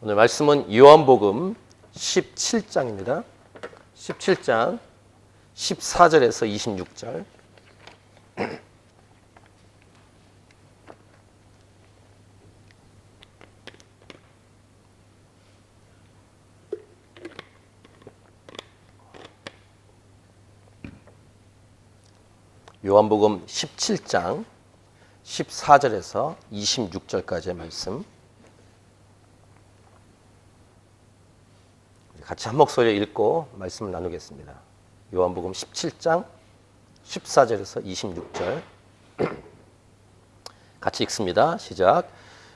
오늘 말씀은 요한복음 17장입니다. 17장 14절에서 26절. 요한복음 17장 14절에서 26절까지의 말씀. 같이 한 목소리에 읽고 말씀을 나누겠습니다. 요한복음 17장 14절에서 26절. 같이 읽습니다. 시작.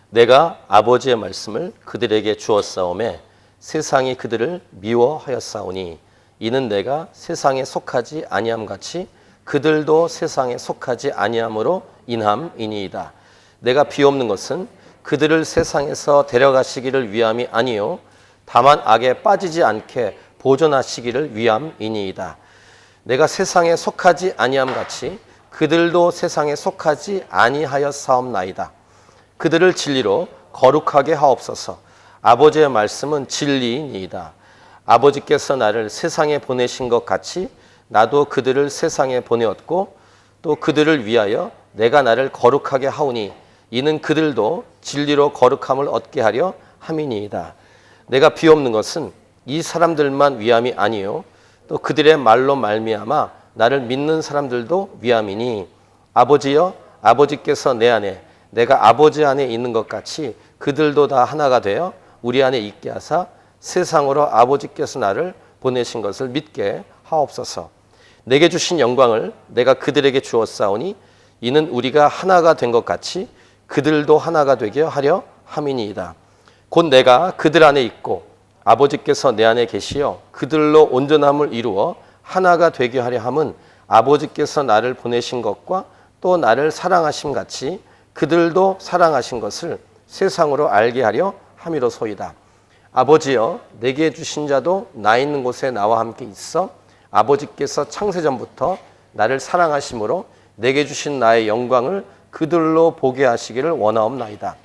내가 아버지의 말씀을 그들에게 주었사오매 세상이 그들을 미워하였사오니 이는 내가 세상에 속하지 아니함 같이 그들도 세상에 속하지 아니함으로 인함이니이다. 내가 비옵는 것은 그들을 세상에서 데려가시기를 위함이 아니요 다만 악에 빠지지 않게 보존하시기를 위함이니이다. 내가 세상에 속하지 아니함 같이 그들도 세상에 속하지 아니하였사옵나이다. 그들을 진리로 거룩하게 하옵소서. 아버지의 말씀은 진리이니이다. 아버지께서 나를 세상에 보내신 것 같이 나도 그들을 세상에 보내었고 또 그들을 위하여 내가 나를 거룩하게 하오니 이는 그들도 진리로 거룩함을 얻게 하려 함이니이다. 내가 비옵는 것은 이 사람들만 위함이 아니요 또 그들의 말로 말미암아 나를 믿는 사람들도 위함이니 아버지여 아버지께서 내 안에 내가 아버지 안에 있는 것 같이 그들도 다 하나가 되어 우리 안에 있게 하사 세상으로 아버지께서 나를 보내신 것을 믿게 하옵소서. 내게 주신 영광을 내가 그들에게 주었사오니 이는 우리가 하나가 된 것 같이 그들도 하나가 되게 하려 함이니이다. 곧 내가 그들 안에 있고 아버지께서 내 안에 계시어 그들로 온전함을 이루어 하나가 되게 하려 함은 아버지께서 나를 보내신 것과 또 나를 사랑하심 같이 그들도 사랑하신 것을 세상으로 알게 하려 함이로소이다. 아버지여 내게 주신 자도 나 있는 곳에 나와 함께 있어 아버지께서 창세전부터 나를 사랑하심으로 내게 주신 나의 영광을 그들로 보게 하시기를 원하옵나이다.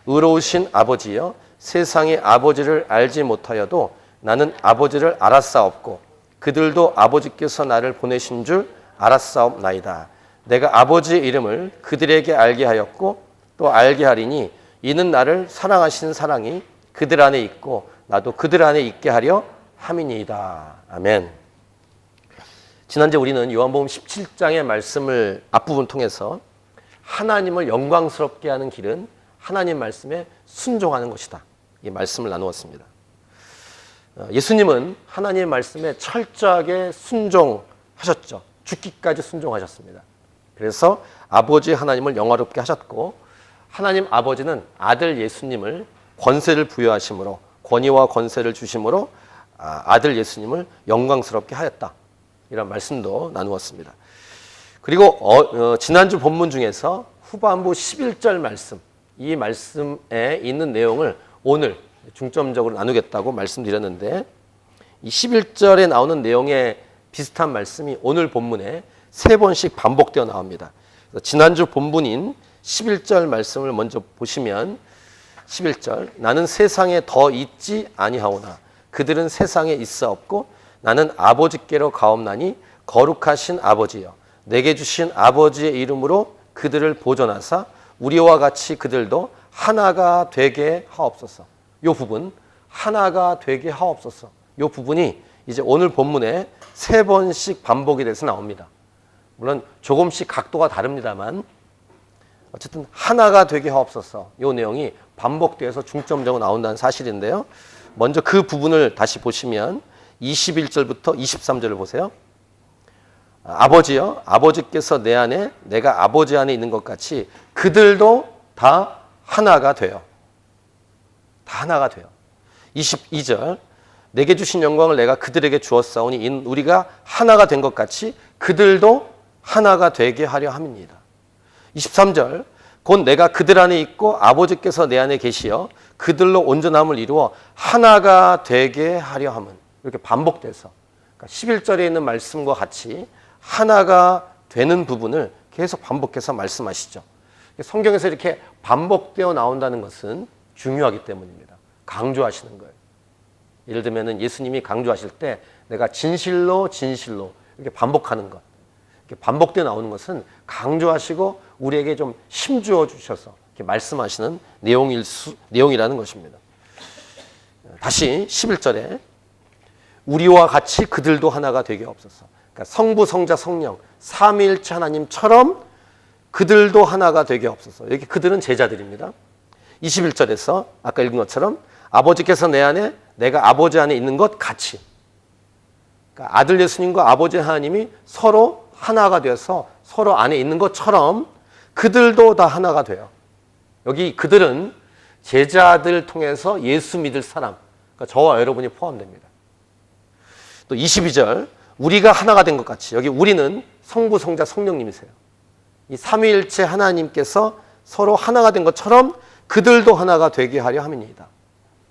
의로우신 아버지여 세상이 아버지를 알지 못하여도 나는 아버지를 알았사옵고 그들도 아버지께서 나를 보내신 줄 알았사옵나이다. 내가 아버지의 이름을 그들에게 알게 하였고 또 알게 하리니 이는 나를 사랑하신 사랑이 그들 안에 있고 나도 그들 안에 있게 하려 함이니이다. 아멘. 지난주에 우리는 요한복음 17장의 말씀을 앞부분 통해서 하나님을 영광스럽게 하는 길은 하나님 말씀에 순종하는 것이다. 이 말씀을 나누었습니다. 예수님은 하나님의 말씀에 철저하게 순종하셨죠. 죽기까지 순종하셨습니다. 그래서 아버지 하나님을 영화롭게 하셨고 하나님 아버지는 아들 예수님을 권세를 부여하심으로 권위와 권세를 주심으로 아들 예수님을 영광스럽게 하였다. 이런 말씀도 나누었습니다. 그리고 지난주 본문 중에서 후반부 11절 말씀, 이 말씀에 있는 내용을 오늘 중점적으로 나누겠다고 말씀드렸는데 이 11절에 나오는 내용에 비슷한 말씀이 오늘 본문에 3번씩 반복되어 나옵니다. 지난주 본문인 11절 말씀을 먼저 보시면 11절 나는 세상에 더 있지 아니하오나 그들은 세상에 있사옵고 나는 아버지께로 가옵나니 거룩하신 아버지여 내게 주신 아버지의 이름으로 그들을 보존하사 우리와 같이 그들도 하나가 되게 하옵소서. 이 부분 하나가 되게 하옵소서. 이 부분이 이제 오늘 본문에 3번씩 반복이 돼서 나옵니다. 물론 조금씩 각도가 다릅니다만 어쨌든 하나가 되게 하옵소서. 이 내용이 반복돼서 중점적으로 나온다는 사실인데요. 먼저 그 부분을 다시 보시면 21절부터 23절을 보세요. 아버지여 아버지께서 내 안에 내가 아버지 안에 있는 것 같이 그들도 다 하나가 돼요. 다 하나가 돼요. 22절 내게 주신 영광을 내가 그들에게 주었사오니 이는 우리가 하나가 된 것 같이 그들도 하나가 되게 하려 함입니다. 23절 곧 내가 그들 안에 있고 아버지께서 내 안에 계시어 그들로 온전함을 이루어 하나가 되게 하려 함은 이렇게 반복돼서 그러니까 11절에 있는 말씀과 같이 하나가 되는 부분을 계속 반복해서 말씀하시죠. 성경에서 이렇게 반복되어 나온다는 것은 중요하기 때문입니다. 강조하시는 거예요. 예를 들면 예수님이 강조하실 때 내가 진실로 진실로 이렇게 반복하는 것, 이렇게 반복되어 나오는 것은 강조하시고 우리에게 좀 힘주어 주셔서 이렇게 말씀하시는 내용이라는 것입니다. 다시 11절에 우리와 같이 그들도 하나가 되게 없어서, 그러니까 성부, 성자, 성령 삼위일체 하나님처럼 그들도 하나가 되게 없어서. 여기 그들은 제자들입니다. 21절에서 아까 읽은 것처럼 아버지께서 내 안에 내가 아버지 안에 있는 것 같이, 그러니까 아들 예수님과 아버지 하나님이 서로 하나가 되어서 서로 안에 있는 것처럼 그들도 다 하나가 돼요. 여기 그들은 제자들 통해서 예수 믿을 사람, 그러니까 저와 여러분이 포함됩니다. 또 22절 우리가 하나가 된 것 같이, 여기 우리는 성부, 성자, 성령님이세요. 이 삼위일체 하나님께서 서로 하나가 된 것처럼 그들도 하나가 되게 하려 함이니이다.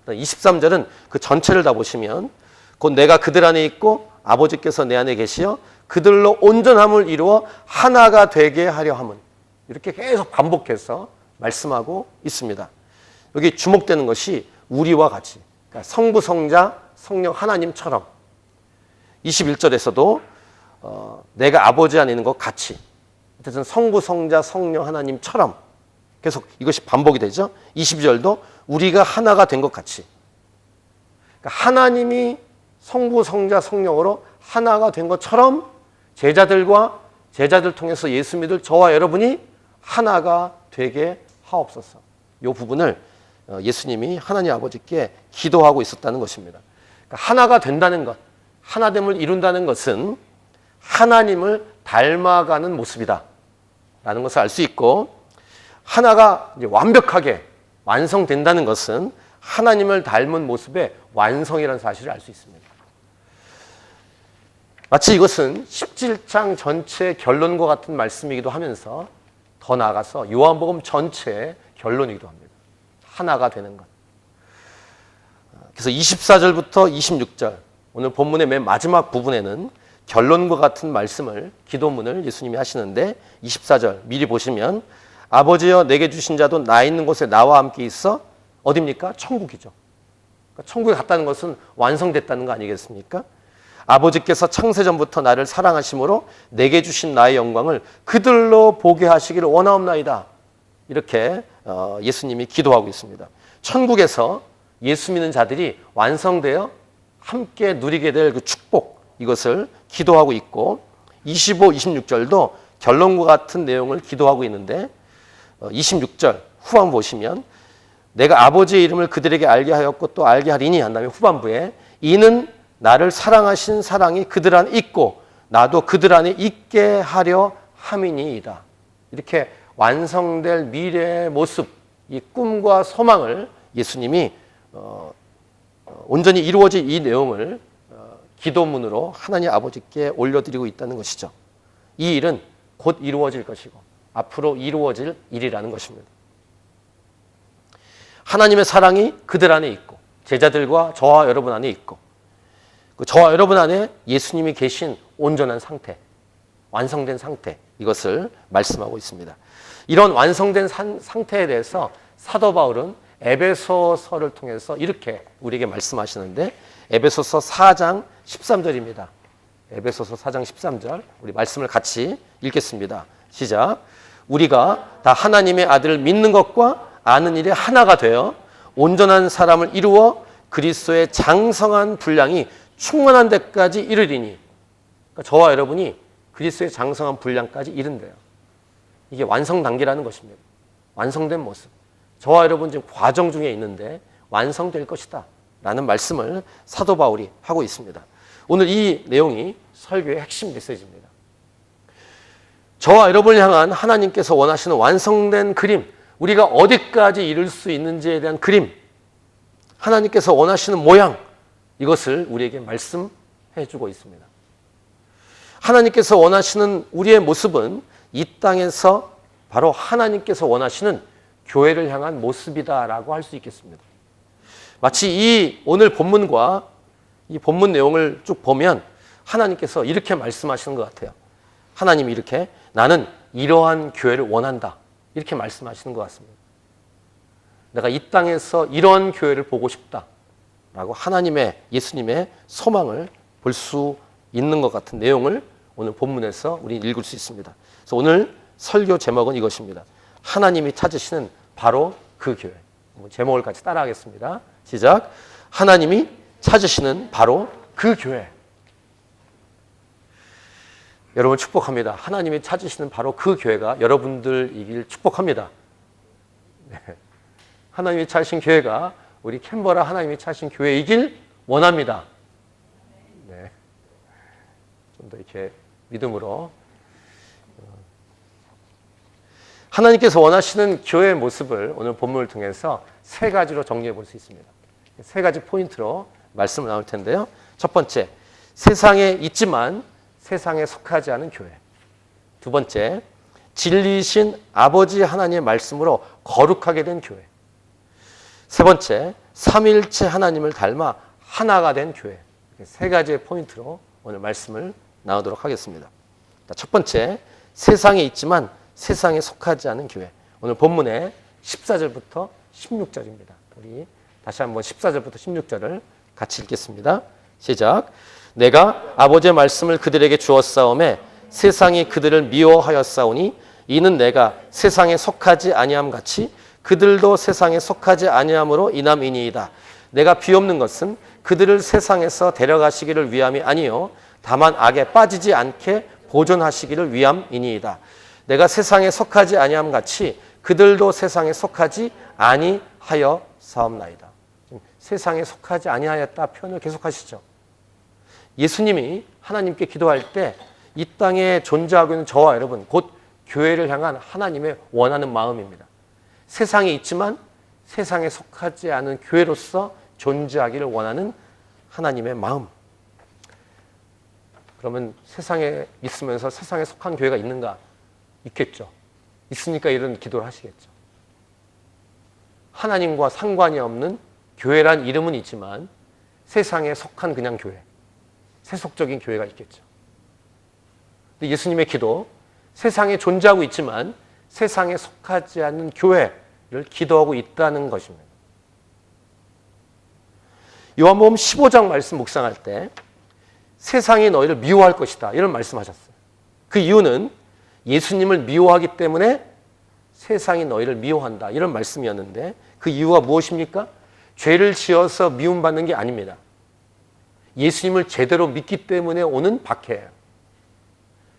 23절은 그 전체를 다 보시면 곧 내가 그들 안에 있고 아버지께서 내 안에 계시어 그들로 온전함을 이루어 하나가 되게 하려 함은, 이렇게 계속 반복해서 말씀하고 있습니다. 여기 주목되는 것이 우리와 같이, 그러니까 성부, 성자, 성령 하나님처럼. 21절에서도 내가 아버지 안에 있는 것 같이, 어쨌든 성부, 성자, 성령 하나님처럼 계속 이것이 반복이 되죠. 22절도 우리가 하나가 된 것 같이, 그러니까 하나님이 성부, 성자, 성령으로 하나가 된 것처럼 제자들과 제자들 통해서 예수 믿을 저와 여러분이 하나가 되게 하옵소서. 이 부분을 예수님이 하나님 아버지께 기도하고 있었다는 것입니다. 그러니까 하나가 된다는 것, 하나됨을 이룬다는 것은 하나님을 닮아가는 모습이다 라는 것을 알 수 있고, 하나가 이제 완벽하게 완성된다는 것은 하나님을 닮은 모습의 완성이라는 사실을 알 수 있습니다. 마치 이것은 17장 전체의 결론과 같은 말씀이기도 하면서 더 나아가서 요한복음 전체의 결론이기도 합니다. 하나가 되는 것. 그래서 24절부터 26절, 오늘 본문의 맨 마지막 부분에는 결론과 같은 말씀을, 기도문을 예수님이 하시는데 24절 미리 보시면 아버지여 내게 주신 자도 나 있는 곳에 나와 함께 있어. 어디입니까? 천국이죠. 그러니까 천국에 갔다는 것은 완성됐다는 거 아니겠습니까? 아버지께서 창세전부터 나를 사랑하심으로 내게 주신 나의 영광을 그들로 보게 하시기를 원하옵나이다. 이렇게 예수님이 기도하고 있습니다. 천국에서 예수 믿는 자들이 완성되어 함께 누리게 될 그 축복, 이것을 기도하고 있고, 25, 26절도 결론과 같은 내용을 기도하고 있는데 26절 후반 보시면 내가 아버지의 이름을 그들에게 알게 하였고 또 알게 하리니 한 다음에 후반부에 이는 나를 사랑하신 사랑이 그들 안에 있고 나도 그들 안에 있게 하려 함이니이다. 이렇게 완성될 미래의 모습, 이 꿈과 소망을 예수님이 온전히 이루어질 이 내용을 기도문으로 하나님 아버지께 올려드리고 있다는 것이죠. 이 일은 곧 이루어질 것이고 앞으로 이루어질 일이라는 것입니다. 하나님의 사랑이 그들 안에 있고 제자들과 저와 여러분 안에 있고 저와 여러분 안에 예수님이 계신 온전한 상태, 완성된 상태, 이것을 말씀하고 있습니다. 이런 완성된 상태에 대해서 사도 바울은 에베소서를 통해서 이렇게 우리에게 말씀하시는데 에베소서 4장 13절입니다. 에베소서 4장 13절 우리 말씀을 같이 읽겠습니다. 시작. 우리가 다 하나님의 아들을 믿는 것과 아는 일에 하나가 되어 온전한 사람을 이루어 그리스도의 장성한 분량이 충만한 데까지 이르리니, 그러니까 저와 여러분이 그리스도의 장성한 분량까지 이른대요. 이게 완성 단계라는 것입니다. 완성된 모습. 저와 여러분 지금 과정 중에 있는데 완성될 것이다 라는 말씀을 사도 바울이 하고 있습니다. 오늘 이 내용이 설교의 핵심 메시지입니다. 저와 여러분을 향한 하나님께서 원하시는 완성된 그림, 우리가 어디까지 이룰 수 있는지에 대한 그림, 하나님께서 원하시는 모양, 이것을 우리에게 말씀해 주고 있습니다. 하나님께서 원하시는 우리의 모습은 이 땅에서 바로 하나님께서 원하시는 교회를 향한 모습이다라고 할 수 있겠습니다. 마치 이 오늘 본문과 이 본문 내용을 쭉 보면 하나님께서 이렇게 말씀하시는 것 같아요. 하나님이 이렇게 나는 이러한 교회를 원한다. 이렇게 말씀하시는 것 같습니다. 내가 이 땅에서 이런 교회를 보고 싶다라고 하나님의, 예수님의 소망을 볼 수 있는 것 같은 내용을 오늘 본문에서 우리 읽을 수 있습니다. 그래서 오늘 설교 제목은 이것입니다. 하나님이 찾으시는 바로 그 교회. 제목을 같이 따라하겠습니다. 시작. 하나님이 찾으시는 바로 그 교회. 여러분 축복합니다. 하나님이 찾으시는 바로 그 교회가 여러분들이길 축복합니다. 네. 하나님이 찾으신 교회가 우리 캔버라 하나님이 찾으신 교회이길 원합니다. 네. 좀 더 이렇게 믿음으로. 하나님께서 원하시는 교회의 모습을 오늘 본문을 통해서 세 가지로 정리해 볼 수 있습니다. 세 가지 포인트로 말씀을 나눌 텐데요. 첫 번째, 세상에 있지만 세상에 속하지 않은 교회. 두 번째, 진리이신 아버지 하나님의 말씀으로 거룩하게 된 교회. 세 번째, 삼위일체 하나님을 닮아 하나가 된 교회. 세 가지의 포인트로 오늘 말씀을 나누도록 하겠습니다. 첫 번째, 세상에 있지만 세상에 속하지 않은 교회. 오늘 본문의 14절부터 16절입니다. 우리 다시 한번 14절부터 16절을 같이 읽겠습니다. 시작. 내가 아버지의 말씀을 그들에게 주었사오매 세상이 그들을 미워하였사오니 이는 내가 세상에 속하지 아니함 같이 그들도 세상에 속하지 아니함으로 인함이니이다. 내가 비옵는 것은 그들을 세상에서 데려가시기를 위함이 아니요 다만 악에 빠지지 않게 보존하시기를 위함이니이다. 내가 세상에 속하지 아니함 같이 그들도 세상에 속하지 아니하였사옵나이다. 세상에 속하지 아니하였다 표현을 계속하시죠. 예수님이 하나님께 기도할 때 이 땅에 존재하고 있는 저와 여러분, 곧 교회를 향한 하나님의 원하는 마음입니다. 세상에 있지만 세상에 속하지 않은 교회로서 존재하기를 원하는 하나님의 마음. 그러면 세상에 있으면서 세상에 속한 교회가 있는가? 있겠죠. 있으니까 이런 기도를 하시겠죠. 하나님과 상관이 없는 교회란 이름은 있지만 세상에 속한 그냥 교회, 세속적인 교회가 있겠죠. 근데 예수님의 기도, 세상에 존재하고 있지만 세상에 속하지 않는 교회를 기도하고 있다는 것입니다. 요한복음 15장 말씀 묵상할 때 세상이 너희를 미워할 것이다 이런 말씀하셨어요. 그 이유는 예수님을 미워하기 때문에 세상이 너희를 미워한다 이런 말씀이었는데 그 이유가 무엇입니까? 죄를 지어서 미움받는 게 아닙니다. 예수님을 제대로 믿기 때문에 오는 박해예요.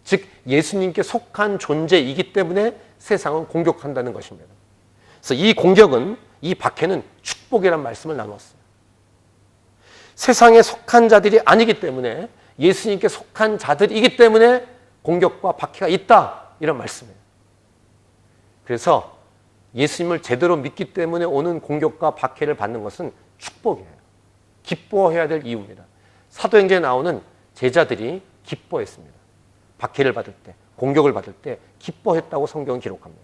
즉 예수님께 속한 존재이기 때문에 세상은 공격한다는 것입니다. 그래서 이 공격은, 이 박해는 축복이라는 말씀을 나눴어요. 세상에 속한 자들이 아니기 때문에 예수님께 속한 자들이기 때문에 공격과 박해가 있다 이런 말씀이에요. 그래서 예수님을 제대로 믿기 때문에 오는 공격과 박해를 받는 것은 축복이에요. 기뻐해야 될 이유입니다. 사도행전에 나오는 제자들이 기뻐했습니다. 박해를 받을 때, 공격을 받을 때 기뻐했다고 성경은 기록합니다.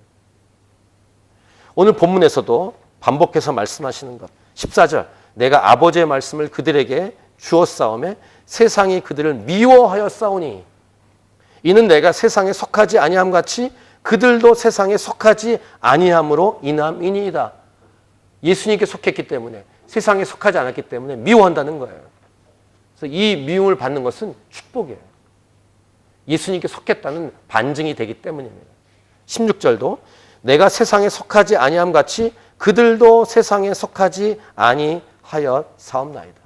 오늘 본문에서도 반복해서 말씀하시는 것 14절 내가 아버지의 말씀을 그들에게 주었사오매 세상이 그들을 미워하였사오니 이는 내가 세상에 속하지 아니함 같이 그들도 세상에 속하지 아니함으로 인함이니이다. 예수님께 속했기 때문에 세상에 속하지 않았기 때문에 미워한다는 거예요. 그래서 이 미움을 받는 것은 축복이에요. 예수님께 속했다는 반증이 되기 때문입니다. 16절도 내가 세상에 속하지 아니함 같이 그들도 세상에 속하지 아니하였사옵나이다.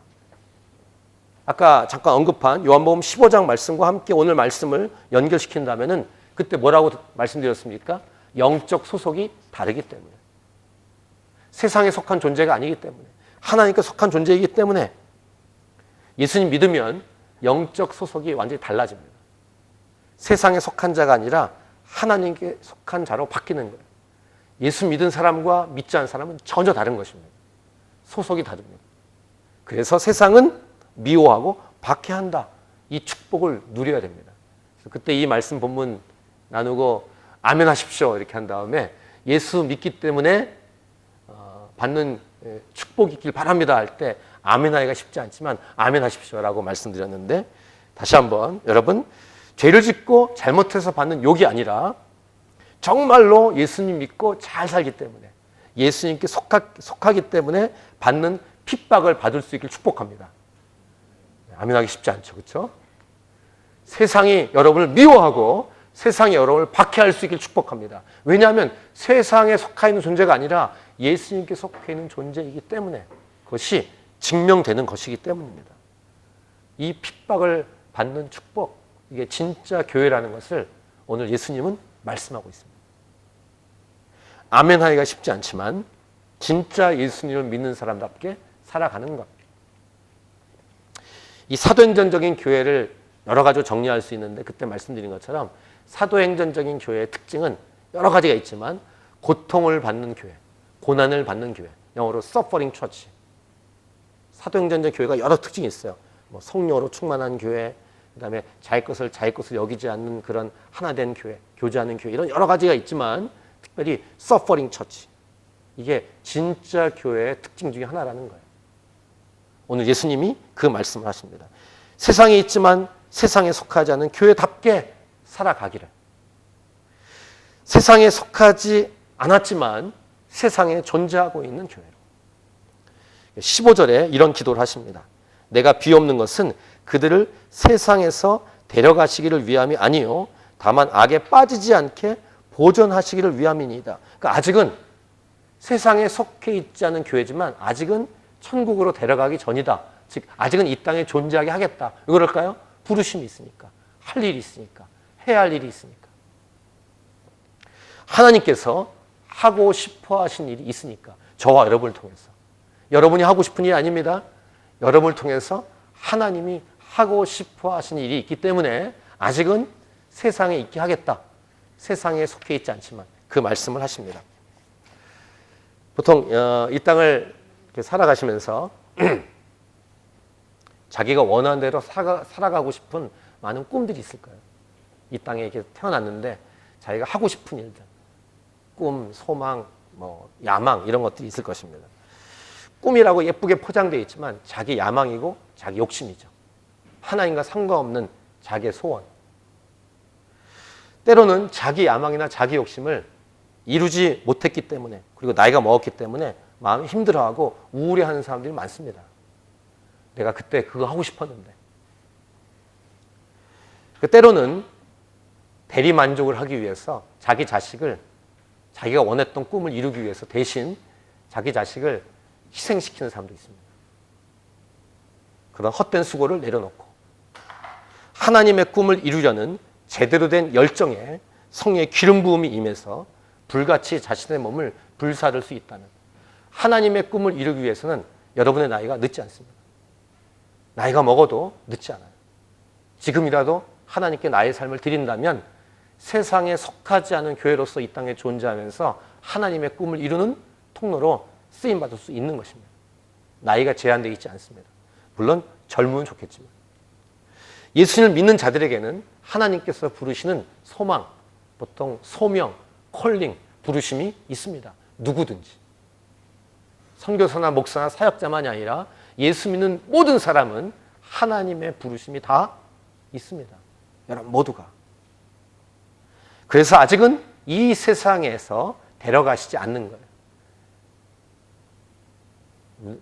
아까 잠깐 언급한 요한복음 15장 말씀과 함께 오늘 말씀을 연결시킨다면은 그때 뭐라고 말씀드렸습니까? 영적 소속이 다르기 때문에. 세상에 속한 존재가 아니기 때문에. 하나님께 속한 존재이기 때문에 예수님 믿으면 영적 소속이 완전히 달라집니다. 세상에 속한 자가 아니라 하나님께 속한 자로 바뀌는 거예요. 예수 믿은 사람과 믿지 않은 사람은 전혀 다른 것입니다. 소속이 다릅니다. 그래서 세상은 미워하고 박해한다. 이 축복을 누려야 됩니다. 그래서 그때 이 말씀 본문 나누고 아멘 하십시오 이렇게 한 다음에 예수 믿기 때문에 받는 축복이 있길 바랍니다 할 때 아멘 하기가 쉽지 않지만 아멘 하십시오라고 말씀드렸는데 다시 한번 여러분 죄를 짓고 잘못해서 받는 욕이 아니라 정말로 예수님 믿고 잘 살기 때문에 예수님께 속하기 때문에 받는 핍박을 받을 수 있길 축복합니다. 아멘하기 쉽지 않죠. 그렇죠? 세상이 여러분을 미워하고 세상이 여러분을 박해할 수 있길 축복합니다. 왜냐하면 세상에 속해 있는 존재가 아니라 예수님께 속해 있는 존재이기 때문에 그것이 증명되는 것이기 때문입니다. 이 핍박을 받는 축복, 이게 진짜 교회라는 것을 오늘 예수님은 말씀하고 있습니다. 아멘하기가 쉽지 않지만 진짜 예수님을 믿는 사람답게 살아가는 것. 이 사도행전적인 교회를 여러 가지로 정리할 수 있는데 그때 말씀드린 것처럼 사도행전적인 교회의 특징은 여러 가지가 있지만 고통을 받는 교회, 고난을 받는 교회, 영어로 suffering church. 사도행전적 교회가 여러 특징이 있어요. 뭐 성령으로 충만한 교회, 그다음에 자기 것을 여기지 않는 그런 하나된 교회, 교제하는 교회, 이런 여러 가지가 있지만 특별히 suffering church. 이게 진짜 교회의 특징 중에 하나라는 거예요. 오늘 예수님이 그 말씀을 하십니다. 세상에 있지만 세상에 속하지 않은 교회답게 살아가기를. 세상에 속하지 않았지만 세상에 존재하고 있는 교회로. 15절에 이런 기도를 하십니다. 내가 비옵는 것은 그들을 세상에서 데려가시기를 위함이 아니요 다만 악에 빠지지 않게 보존하시기를 위함이니이다. 그러니까 아직은 세상에 속해 있지 않은 교회지만 아직은 천국으로 데려가기 전이다. 즉 아직은 이 땅에 존재하게 하겠다. 왜 그럴까요? 부르심이 있으니까. 할 일이 있으니까. 해야 할 일이 있으니까. 하나님께서 하고 싶어 하신 일이 있으니까. 저와 여러분을 통해서. 여러분이 하고 싶은 일이 아닙니다. 여러분을 통해서 하나님이 하고 싶어 하신 일이 있기 때문에 아직은 세상에 있게 하겠다. 세상에 속해 있지 않지만 그 말씀을 하십니다. 보통 이 땅을 살아가시면서 자기가 원하는 대로 살아가고 싶은 많은 꿈들이 있을 거예요. 이 땅에 이렇게 태어났는데 자기가 하고 싶은 일들, 꿈, 소망, 뭐 야망 이런 것들이 있을 것입니다. 꿈이라고 예쁘게 포장되어 있지만 자기 야망이고 자기 욕심이죠. 하나님과 상관없는 자기의 소원. 때로는 자기 야망이나 자기 욕심을 이루지 못했기 때문에 그리고 나이가 먹었기 때문에 마음이 힘들어하고 우울해하는 사람들이 많습니다. 내가 그때 그거 하고 싶었는데. 때로는 대리만족을 하기 위해서 자기 자식을 자기가 원했던 꿈을 이루기 위해서 대신 자기 자식을 희생시키는 사람도 있습니다. 그런 헛된 수고를 내려놓고 하나님의 꿈을 이루려는 제대로 된 열정에 성령의 기름 부음이 임해서 불같이 자신의 몸을 불사를 수 있다는 하나님의 꿈을 이루기 위해서는 여러분의 나이가 늦지 않습니다. 나이가 먹어도 늦지 않아요. 지금이라도 하나님께 나의 삶을 드린다면 세상에 속하지 않은 교회로서 이 땅에 존재하면서 하나님의 꿈을 이루는 통로로 쓰임받을 수 있는 것입니다. 나이가 제한되어 있지 않습니다. 물론 젊으면 좋겠지만. 예수님을 믿는 자들에게는 하나님께서 부르시는 소망, 보통 소명, 콜링, 부르심이 있습니다. 누구든지. 선교사나 목사나 사역자만이 아니라 예수 믿는 모든 사람은 하나님의 부르심이 다 있습니다. 여러분 모두가. 그래서 아직은 이 세상에서 데려가시지 않는 거예요.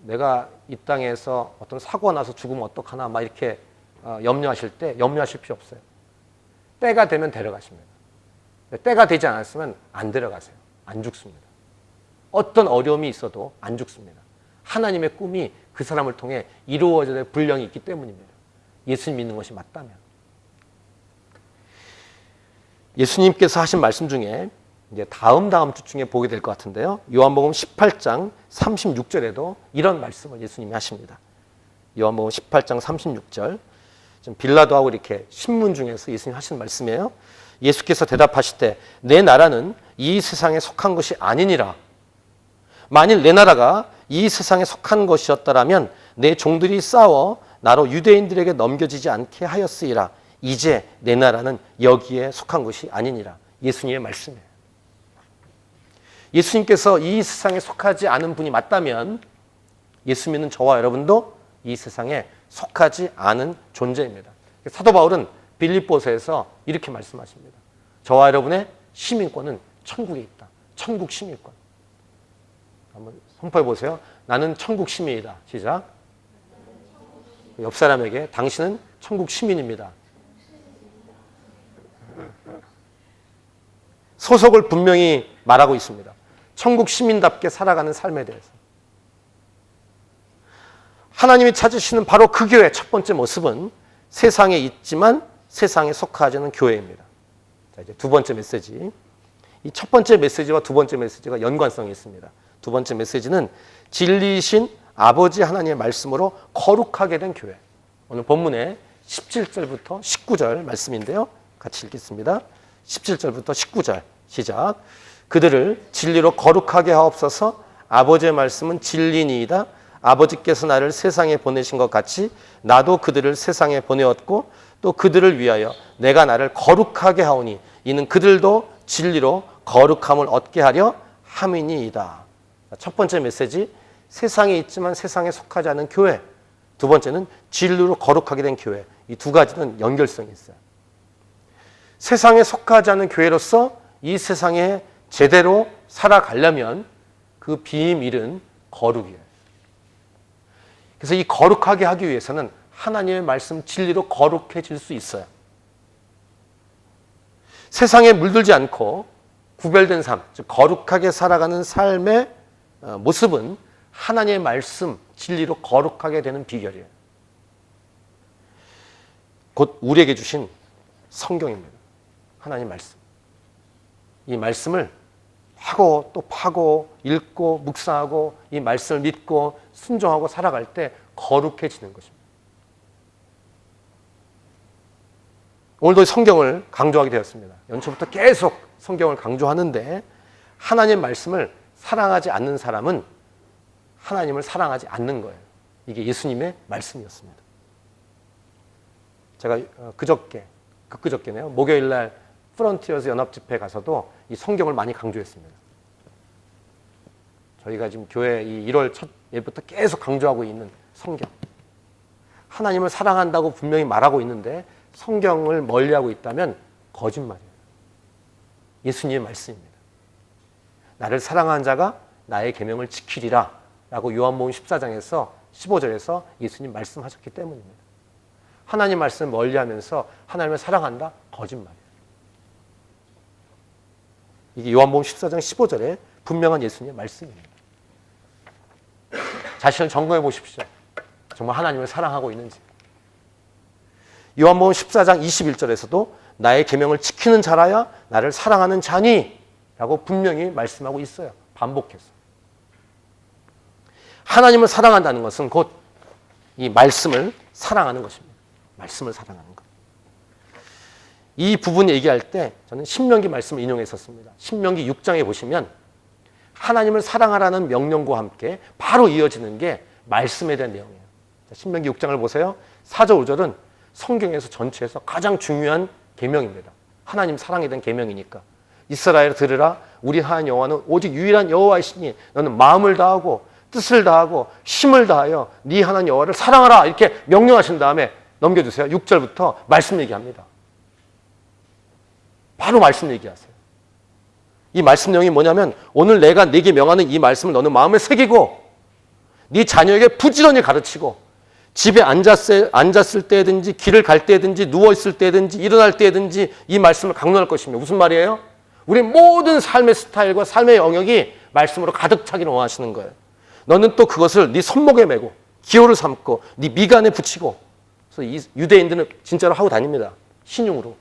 내가 이 땅에서 어떤 사고가 나서 죽으면 어떡하나 막 이렇게 염려하실 때 염려하실 필요 없어요. 때가 되면 데려가십니다. 때가 되지 않았으면 안 데려가세요. 안 죽습니다. 어떤 어려움이 있어도 안 죽습니다. 하나님의 꿈이 그 사람을 통해 이루어져야 될 분량이 있기 때문입니다. 예수님 믿는 것이 맞다면. 예수님께서 하신 말씀 중에 이제 다음 주 중에 보게 될 것 같은데요. 요한복음 18장 36절에도 이런 말씀을 예수님이 하십니다. 요한복음 18장 36절. 좀 빌라도하고 이렇게 신문 중에서 예수님이 하신 말씀이에요. 예수께서 대답하시되 내 나라는 이 세상에 속한 것이 아니니라. 만일 내 나라가 이 세상에 속한 것이었더라면 내 종들이 싸워 나로 유대인들에게 넘겨지지 않게 하였으리라. 이제 내 나라는 여기에 속한 것이 아니니라. 예수님의 말씀이에요. 예수님께서 이 세상에 속하지 않은 분이 맞다면 예수 믿는 저와 여러분도 이 세상에 속하지 않은 존재입니다. 사도 바울은 빌립보서에서 이렇게 말씀하십니다. 저와 여러분의 시민권은 천국에 있다. 천국 시민권. 한번 선포해 보세요. 나는 천국 시민이다. 시작. 옆 사람에게 당신은 천국 시민입니다. 소속을 분명히 말하고 있습니다. 천국 시민답게 살아가는 삶에 대해서. 하나님이 찾으시는 바로 그 교회 첫 번째 모습은 세상에 있지만 세상에 속하지 않은 교회입니다. 자, 이제 두 번째 메시지. 이 첫 번째 메시지와 두 번째 메시지가 연관성이 있습니다. 두 번째 메시지는 진리이신 아버지 하나님의 말씀으로 거룩하게 된 교회. 오늘 본문의 17절부터 19절 말씀인데요. 같이 읽겠습니다. 17절부터 19절 시작. 그들을 진리로 거룩하게 하옵소서. 아버지의 말씀은 진리니이다. 아버지께서 나를 세상에 보내신 것 같이 나도 그들을 세상에 보내었고 또 그들을 위하여 내가 나를 거룩하게 하오니 이는 그들도 진리로 거룩함을 얻게 하려 함이니이다. 첫 번째 메시지, 세상에 있지만 세상에 속하지 않은 교회. 두 번째는 진리로 거룩하게 된 교회. 이 두 가지는 연결성이 있어요. 세상에 속하지 않은 교회로서 이 세상에 제대로 살아가려면 그 비밀은 거룩이에요. 그래서 이 거룩하게 하기 위해서는 하나님의 말씀 진리로 거룩해질 수 있어요. 세상에 물들지 않고 구별된 삶, 즉 거룩하게 살아가는 삶의 모습은 하나님의 말씀 진리로 거룩하게 되는 비결이에요. 곧 우리에게 주신 성경입니다. 하나님 말씀. 이 말씀을 하고 또 파고 읽고 묵상하고 이 말씀을 믿고 순종하고 살아갈 때 거룩해지는 것입니다. 오늘도 성경을 강조하게 되었습니다. 연초부터 계속 성경을 강조하는데 하나님 말씀을 사랑하지 않는 사람은 하나님을 사랑하지 않는 거예요. 이게 예수님의 말씀이었습니다. 제가 그저께네요. 목요일날 프론티어스 연합집회 가서도 이 성경을 많이 강조했습니다. 저희가 지금 교회 이 1월 첫 예부터 계속 강조하고 있는 성경. 하나님을 사랑한다고 분명히 말하고 있는데 성경을 멀리하고 있다면 거짓말이에요. 예수님의 말씀입니다. 나를 사랑하는 자가 나의 계명을 지키리라 라고 요한복음 14장에서 15절에서 예수님 말씀하셨기 때문입니다. 하나님 말씀을 멀리하면서 하나님을 사랑한다? 거짓말이에요. 이게 요한복음 14장 15절에 분명한 예수님의 말씀입니다. 자신을 점검해 보십시오. 정말 하나님을 사랑하고 있는지. 요한복음 14장 21절에서도 나의 계명을 지키는 자라야 나를 사랑하는 자니 라고 분명히 말씀하고 있어요. 반복해서. 하나님을 사랑한다는 것은 곧 이 말씀을 사랑하는 것입니다. 말씀을 사랑하는 것. 이 부분 얘기할 때 저는 신명기 말씀을 인용했었습니다. 신명기 6장에 보시면 하나님을 사랑하라는 명령과 함께 바로 이어지는 게 말씀에 대한 내용이에요. 신명기 6장을 보세요. 4절 5절은 성경에서 전체에서 가장 중요한 계명입니다. 하나님 사랑에 대한 계명이니까. 이스라엘 들으라 우리 하나님 여호와는 오직 유일한 여호와이시니 너는 마음을 다하고 뜻을 다하고 힘을 다하여 네 하나님 여호와를 사랑하라 이렇게 명령하신 다음에 넘겨주세요. 6절부터 말씀 얘기합니다. 바로 말씀 얘기하세요. 이 말씀 내용이 뭐냐면 오늘 내가 네게 명하는 이 말씀을 너는 마음에 새기고 네 자녀에게 부지런히 가르치고 집에 앉았을 때든지 길을 갈 때든지 누워있을 때든지 일어날 때든지 이 말씀을 강론할 것입니다. 무슨 말이에요? 우리 모든 삶의 스타일과 삶의 영역이 말씀으로 가득 차기를 원하시는 거예요. 너는 또 그것을 네 손목에 메고 기호를 삼고 네 미간에 붙이고 그래서 이 유대인들은 진짜로 하고 다닙니다. 신용으로.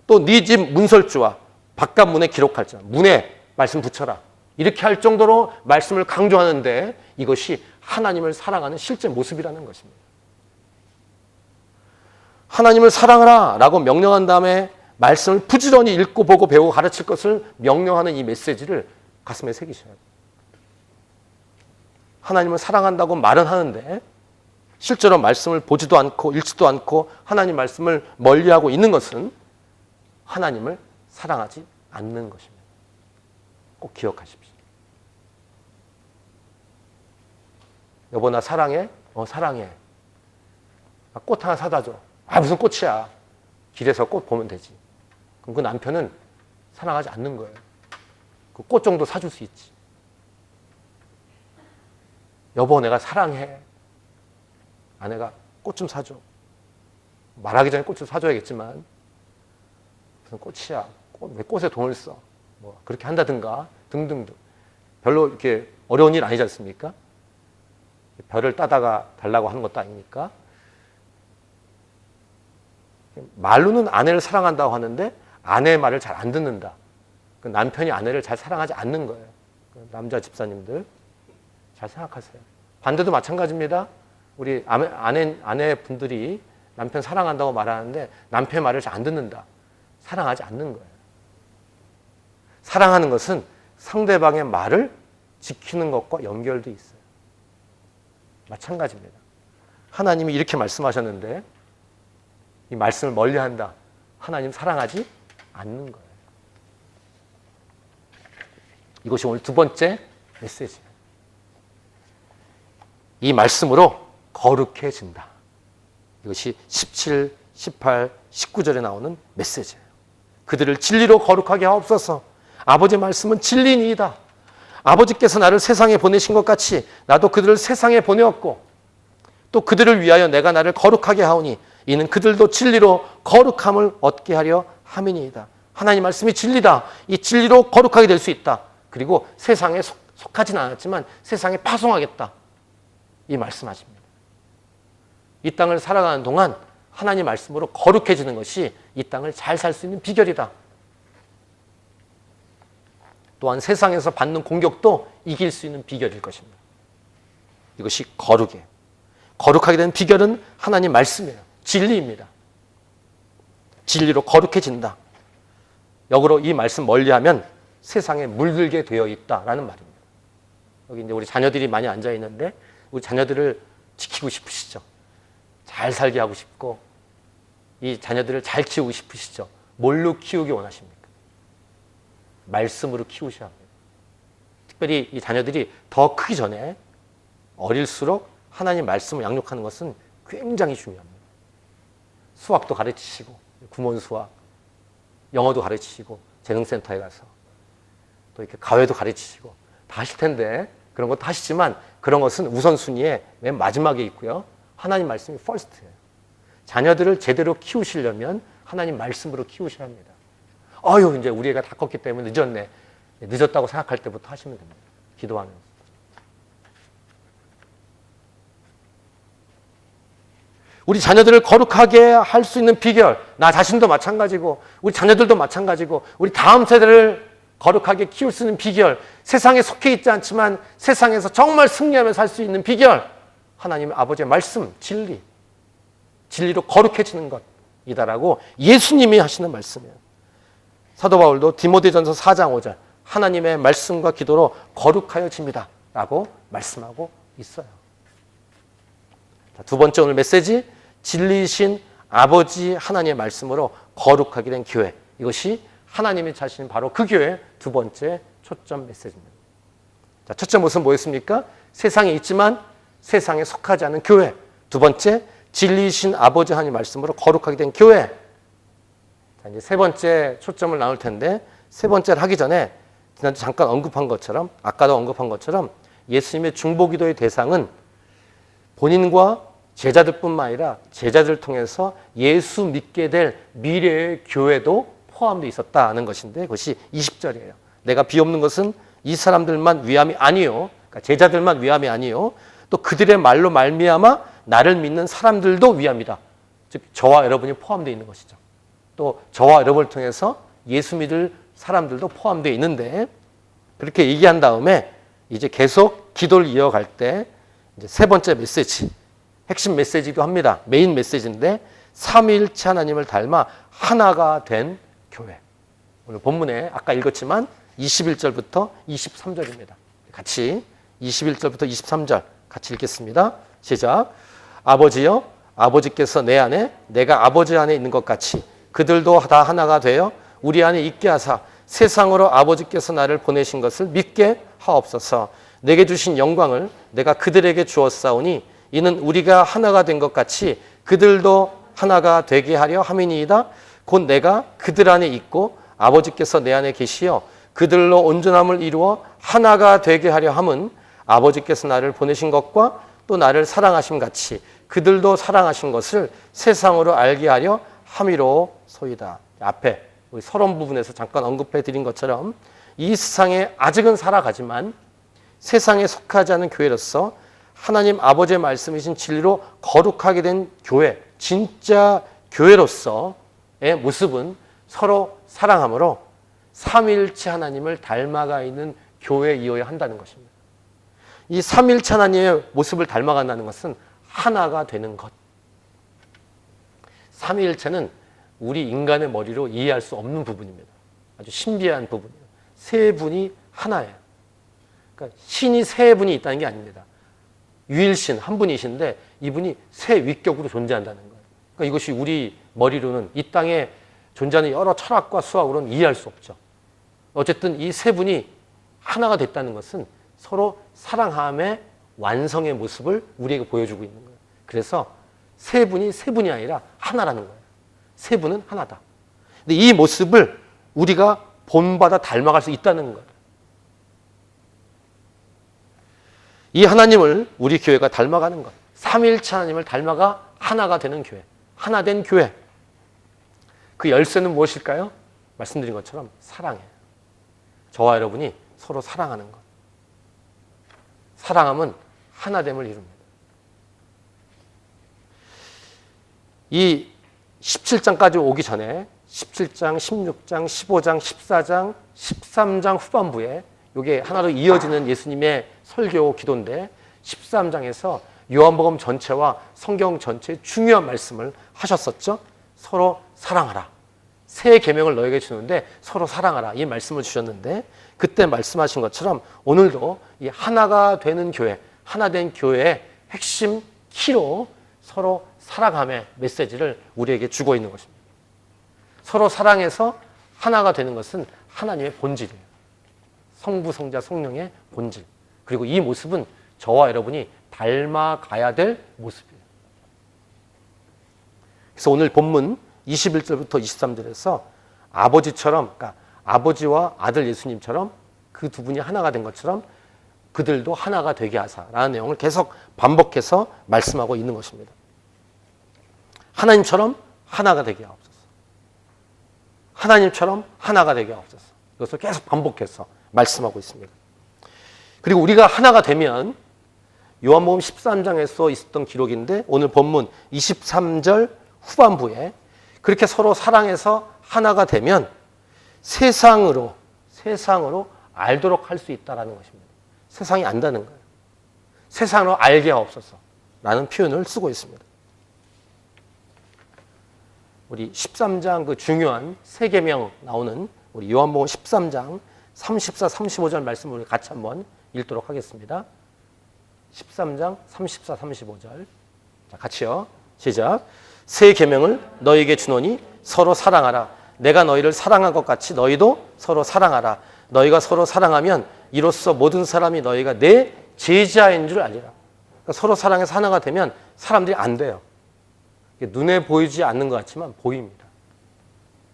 또 네 집 문설주와 바깥 문에 기록할 자 문에 말씀 붙여라. 이렇게 할 정도로 말씀을 강조하는데 이것이 하나님을 사랑하는 실제 모습이라는 것입니다. 하나님을 사랑하라 라고 명령한 다음에 말씀을 부지런히 읽고 보고 배우고 가르칠 것을 명령하는 이 메시지를 가슴에 새기셔야 돼요. 하나님을 사랑한다고 말은 하는데 실제로 말씀을 보지도 않고 읽지도 않고 하나님 말씀을 멀리하고 있는 것은 하나님을 사랑하지 않는 것입니다. 꼭 기억하십시오. 여보 나 사랑해? 사랑해. 꽃 하나 사다 줘. 무슨 꽃이야. 길에서 꽃 보면 되지. 그럼 그 남편은 사랑하지 않는 거예요. 그 꽃 정도 사줄 수 있지. 여보 내가 사랑해. 아내가 꽃 좀 사줘. 말하기 전에 꽃 좀 사줘야겠지만 무슨 꽃이야. 왜 꽃에 돈을 써. 뭐 그렇게 한다든가 등등등. 별로 이렇게 어려운 일 아니지 않습니까? 별을 따다가 달라고 하는 것도 아니니까. 말로는 아내를 사랑한다고 하는데 아내의 말을 잘 안 듣는다. 남편이 아내를 잘 사랑하지 않는 거예요. 남자 집사님들 잘 생각하세요. 반대도 마찬가지입니다. 우리 아내분들이 남편 사랑한다고 말하는데 남편의 말을 잘 안 듣는다. 사랑하지 않는 거예요. 사랑하는 것은 상대방의 말을 지키는 것과 연결돼 있어요. 마찬가지입니다. 하나님이 이렇게 말씀하셨는데 이 말씀을 멀리한다. 하나님 사랑하지 않는 거예요. 이것이 오늘 두 번째 메시지예요. 이 말씀으로 거룩해진다. 이것이 17, 18, 19절에 나오는 메시지예요. 그들을 진리로 거룩하게 하옵소서. 아버지의 말씀은 진리니이다. 아버지께서 나를 세상에 보내신 것 같이 나도 그들을 세상에 보내었고 또 그들을 위하여 내가 나를 거룩하게 하오니 이는 그들도 진리로 거룩함을 얻게 하려 함이니이다. 하나님 말씀이 진리다. 이 진리로 거룩하게 될 수 있다. 그리고 세상에 속하진 않았지만 세상에 파송하겠다. 이 말씀하십니다. 이 땅을 살아가는 동안 하나님 말씀으로 거룩해지는 것이 이 땅을 잘 살 수 있는 비결이다. 또한 세상에서 받는 공격도 이길 수 있는 비결일 것입니다. 이것이 거룩이에요. 거룩하게 된 비결은 하나님 말씀이에요. 진리입니다. 진리로 거룩해진다. 역으로 이 말씀 멀리하면 세상에 물들게 되어 있다라는 말입니다. 여기 이제 우리 자녀들이 많이 앉아 있는데 우리 자녀들을 지키고 싶으시죠? 잘 살게 하고 싶고 이 자녀들을 잘 키우고 싶으시죠? 뭘로 키우기 원하십니까? 말씀으로 키우셔야 합니다. 특별히 이 자녀들이 더 크기 전에 어릴수록 하나님 말씀을 양육하는 것은 굉장히 중요합니다. 수학도 가르치시고 구몬 수학, 영어도 가르치시고 재능센터에 가서 또 이렇게 가외도 가르치시고 다 하실 텐데 그런 것도 하시지만 그런 것은 우선순위에 맨 마지막에 있고요. 하나님 말씀이 퍼스트예요. 자녀들을 제대로 키우시려면 하나님 말씀으로 키우셔야 합니다. 아유 이제 우리 애가 다 컸기 때문에 늦었네. 늦었다고 생각할 때부터 하시면 됩니다. 기도하면서. 우리 자녀들을 거룩하게 할 수 있는 비결, 나 자신도 마찬가지고 우리 자녀들도 마찬가지고 우리 다음 세대를 거룩하게 키울 수 있는 비결, 세상에 속해 있지 않지만 세상에서 정말 승리하며 살 수 있는 비결, 하나님 아버지의 말씀, 진리, 진리로 거룩해지는 것이다라고 예수님이 하시는 말씀이에요. 사도 바울도 디모데전서 4장 5절 하나님의 말씀과 기도로 거룩하여집니다 라고 말씀하고 있어요. 자, 두 번째 오늘 메시지, 진리이신 아버지 하나님의 말씀으로 거룩하게 된 교회. 이것이 하나님의 자신 바로 그 교회의 두 번째 초점 메시지입니다. 자, 첫째 모습은 뭐였습니까? 세상에 있지만 세상에 속하지 않은 교회. 두 번째, 진리이신 아버지 하나님의 말씀으로 거룩하게 된 교회. 자, 이제 세 번째 초점을 나눌 텐데 세 번째를 하기 전에 지난주 잠깐 언급한 것처럼 아까도 언급한 것처럼 예수님의 중보기도의 대상은 본인과 제자들뿐만 아니라 제자들을 통해서 예수 믿게 될 미래의 교회도 포함되어 있었다는 것인데 그것이 20절이에요. 내가 비옵는 것은 이 사람들만 위함이 아니요. 그러니까 제자들만 위함이 아니요. 또 그들의 말로 말미암아 나를 믿는 사람들도 위함이다. 즉 저와 여러분이 포함되어 있는 것이죠. 또 저와 여러분을 통해서 예수 믿을 사람들도 포함되어 있는데 그렇게 얘기한 다음에 이제 계속 기도를 이어갈 때 이제 세 번째 메시지, 핵심 메시지도 합니다. 메인 메시지인데 삼위일체 하나님을 닮아 하나가 된 교회. 오늘 본문에 아까 읽었지만 21절부터 23절입니다. 같이 21절부터 23절 같이 읽겠습니다. 시작. 아버지여, 아버지께서 내 안에 내가 아버지 안에 있는 것 같이 그들도 다 하나가 되어 우리 안에 있게 하사 세상으로 아버지께서 나를 보내신 것을 믿게 하옵소서. 내게 주신 영광을 내가 그들에게 주었사오니 이는 우리가 하나가 된 것 같이 그들도 하나가 되게 하려 함이니이다. 곧 내가 그들 안에 있고 아버지께서 내 안에 계시어 그들로 온전함을 이루어 하나가 되게 하려 함은 아버지께서 나를 보내신 것과 또 나를 사랑하심 같이 그들도 사랑하신 것을 세상으로 알게 하려 함이로소이다. 앞에 우리 서론 부분에서 잠깐 언급해 드린 것처럼 이 세상에 아직은 살아가지만 세상에 속하지 않은 교회로서 하나님 아버지의 말씀이신 진리로 거룩하게 된 교회, 진짜 교회로서의 모습은 서로 사랑함으로 삼위일체 하나님을 닮아가 있는 교회이어야 한다는 것입니다. 이 삼위일체 하나님의 모습을 닮아간다는 것은 하나가 되는 것. 삼위일체는 우리 인간의 머리로 이해할 수 없는 부분입니다. 아주 신비한 부분이에요. 세 분이 하나예요. 그러니까 신이 세 분이 있다는 게 아닙니다. 유일신 한 분이신데 이분이 세 위격으로 존재한다는 거예요. 그러니까 이것이 우리 머리로는 이 땅에 존재하는 여러 철학과 수학으로는 이해할 수 없죠. 어쨌든 이 세 분이 하나가 됐다는 것은 서로 사랑함의 완성의 모습을 우리에게 보여주고 있는 거예요. 그래서 세 분이 아니라 하나라는 거예요. 세 분은 하나다. 근데 이 모습을 우리가 본받아 닮아갈 수 있다는 거예요. 이 하나님을 우리 교회가 닮아가는 것. 삼위일체 하나님을 닮아가 하나가 되는 교회. 하나 된 교회. 그 열쇠는 무엇일까요? 말씀드린 것처럼 사랑이에요. 저와 여러분이 서로 사랑하는 것. 사랑함은 하나됨을 이룹니다. 이 17장까지 오기 전에 17장, 16장, 15장, 14장, 13장 후반부에 이게 하나로 이어지는 예수님의 설교 기도인데 13장에서 요한복음 전체와 성경 전체의 중요한 말씀을 하셨었죠. 서로 사랑하라. 새 계명을 너에게 주는데 서로 사랑하라. 이 말씀을 주셨는데 그때 말씀하신 것처럼 오늘도 이 하나가 되는 교회, 하나 된 교회의 핵심 키로 서로 사랑함의 메시지를 우리에게 주고 있는 것입니다. 서로 사랑해서 하나가 되는 것은 하나님의 본질이에요. 성부, 성자, 성령의 본질. 그리고 이 모습은 저와 여러분이 닮아가야 될 모습이에요. 그래서 오늘 본문 21절부터 23절에서 아버지처럼, 그러니까 아버지와 아들 예수님처럼 그 두 분이 하나가 된 것처럼 그들도 하나가 되게 하사라는 내용을 계속 반복해서 말씀하고 있는 것입니다. 하나님처럼 하나가 되게 하옵소서. 하나님처럼 하나가 되게 하옵소서. 이것을 계속 반복해서 말씀하고 있습니다. 그리고 우리가 하나가 되면 요한복음 13장에서 있었던 기록인데 오늘 본문 23절 후반부에 그렇게 서로 사랑해서 하나가 되면 세상으로 알도록 할 수 있다는 것입니다. 세상이 안다는 거예요. 세상으로 알게 하옵소서 라는 표현을 쓰고 있습니다. 우리 13장 그 중요한 세 계명 나오는 우리 요한복음 13장 34, 35절 말씀을 같이 한번 읽도록 하겠습니다. 13장 34, 35절. 자, 같이요. 시작. 새 계명을 너희에게 주노니 서로 사랑하라. 내가 너희를 사랑한 것 같이 너희도 서로 사랑하라. 너희가 서로 사랑하면 이로써 모든 사람이 너희가 내 제자인 줄 알리라. 그러니까 서로 사랑해서 하나가 되면 사람들이 안 돼요. 눈에 보이지 않는 것 같지만 보입니다.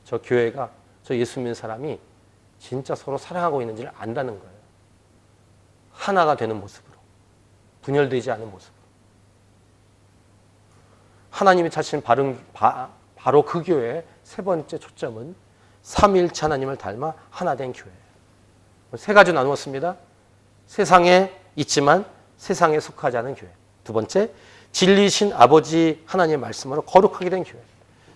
저 교회가, 저 예수 믿는 사람이 진짜 서로 사랑하고 있는지를 안다는 거예요. 하나가 되는 모습으로. 분열되지 않은 모습으로. 하나님이 찾으신 바로 그 교회의 세 번째 초점은 삼위일체 하나님을 닮아 하나 된 교회. 세 가지 나누었습니다. 세상에 있지만 세상에 속하지 않은 교회. 두 번째, 진리신 아버지 하나님의 말씀으로 거룩하게 된 교회.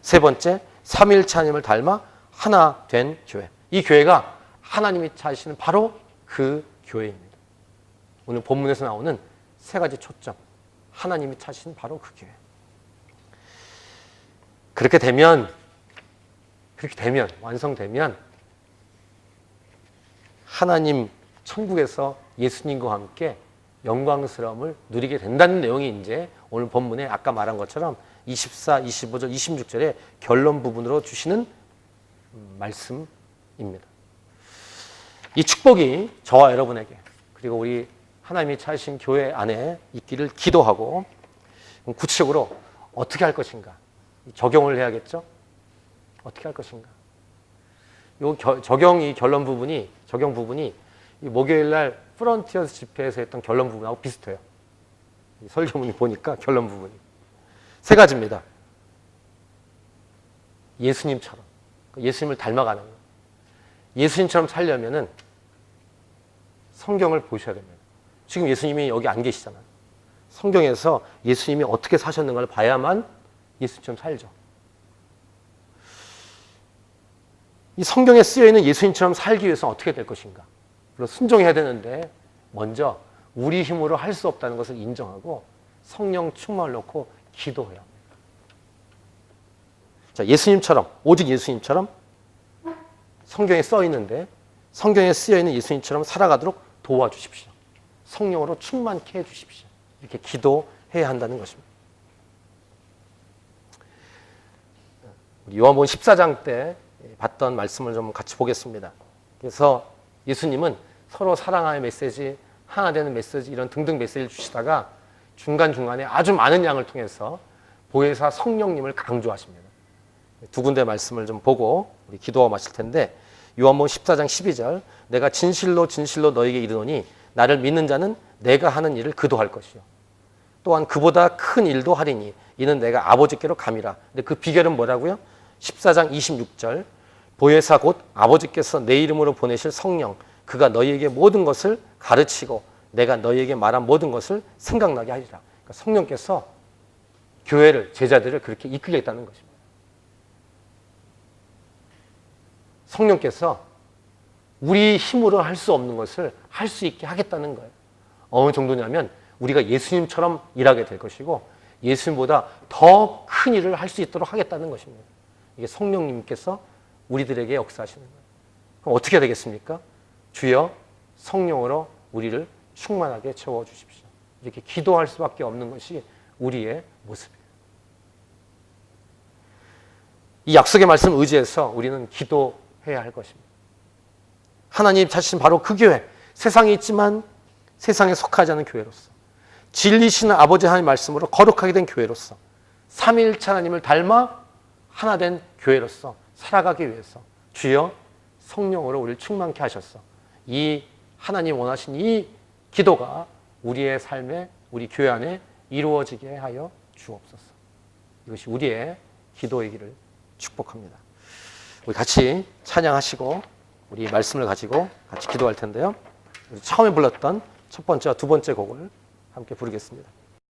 세 번째, 삼위일체 하나님을 닮아 하나 된 교회. 이 교회가 하나님이 찾으시는 바로 그 교회입니다. 오늘 본문에서 나오는 세 가지 초점. 하나님이 찾으신 바로 그 교회. 그렇게 되면 완성되면 하나님 천국에서 예수님과 함께 영광스러움을 누리게 된다는 내용이 이제 오늘 본문에 아까 말한 것처럼 24, 25절, 26절의 결론 부분으로 주시는 말씀입니다. 이 축복이 저와 여러분에게 그리고 우리 하나님이 찾으신 교회 안에 있기를 기도하고 구체적으로 어떻게 할 것인가 적용을 해야겠죠? 어떻게 할 것인가? 요 적용 부분이 이 목요일 날 프론티어스 집회에서 했던 결론 부분하고 비슷해요. 이 설교문이 보니까 결론 부분이. 세 가지입니다. 예수님처럼. 예수님을 닮아가는 거예요. 예수님처럼 살려면은 성경을 보셔야 됩니다. 지금 예수님이 여기 안 계시잖아요. 성경에서 예수님이 어떻게 사셨는가를 봐야만 예수님처럼 살죠. 이 성경에 쓰여있는 예수님처럼 살기 위해서는 어떻게 될 것인가? 물론 순종해야 되는데 먼저 우리 힘으로 할 수 없다는 것을 인정하고 성령 충만을 놓고 기도해야 합니다. 자, 예수님처럼, 오직 예수님처럼 성경에 써 있는데 성경에 쓰여 있는 예수님처럼 살아가도록 도와주십시오. 성령으로 충만케 해주십시오. 이렇게 기도해야 한다는 것입니다. 우리 요한복음 14장 때 봤던 말씀을 좀 같이 보겠습니다. 그래서 예수님은 서로 사랑하는 메시지, 하나 되는 메시지 이런 등등 메시지를 주시다가 중간중간에 아주 많은 양을 통해서 보혜사 성령님을 강조하십니다. 두 군데 말씀을 좀 보고 우리 기도하고 마실 텐데 요한복음 14장 12절 내가 진실로 진실로 너에게 이르노니 나를 믿는 자는 내가 하는 일을 그도 할 것이요 또한 그보다 큰 일도 하리니 이는 내가 아버지께로 감이라. 근데 그 비결은 뭐라고요? 14장 26절 보혜사 곧 아버지께서 내 이름으로 보내실 성령 그가 너희에게 모든 것을 가르치고 내가 너희에게 말한 모든 것을 생각나게 하리라. 그러니까 성령께서 교회를 제자들을 그렇게 이끌겠다는 것입니다. 성령께서 우리 힘으로 할 수 없는 것을 할 수 있게 하겠다는 거예요. 어느 정도냐면 우리가 예수님처럼 일하게 될 것이고 예수님보다 더 큰 일을 할 수 있도록 하겠다는 것입니다. 이게 성령님께서 우리들에게 역사하시는 거예요. 그럼 어떻게 해야 되겠습니까? 주여 성령으로 우리를 충만하게 채워주십시오. 이렇게 기도할 수밖에 없는 것이 우리의 모습이에요. 이 약속의 말씀을 의지해서 우리는 기도해야 할 것입니다. 하나님 자신 바로 그 교회, 세상에 있지만 세상에 속하지 않은 교회로서 진리시는 아버지 하나님 말씀으로 거룩하게 된 교회로서 삼위일체 하나님을 닮아 하나 된 교회로서 살아가기 위해서 주여 성령으로 우리를 충만케 하셔서 이 하나님 원하신 이 기도가 우리의 삶에 우리 교회 안에 이루어지게 하여 주옵소서. 이것이 우리의 기도이기를 축복합니다. 우리 같이 찬양하시고 우리 말씀을 가지고 같이 기도할 텐데요. 우리 처음에 불렀던 첫 번째와 두 번째 곡을 함께 부르겠습니다.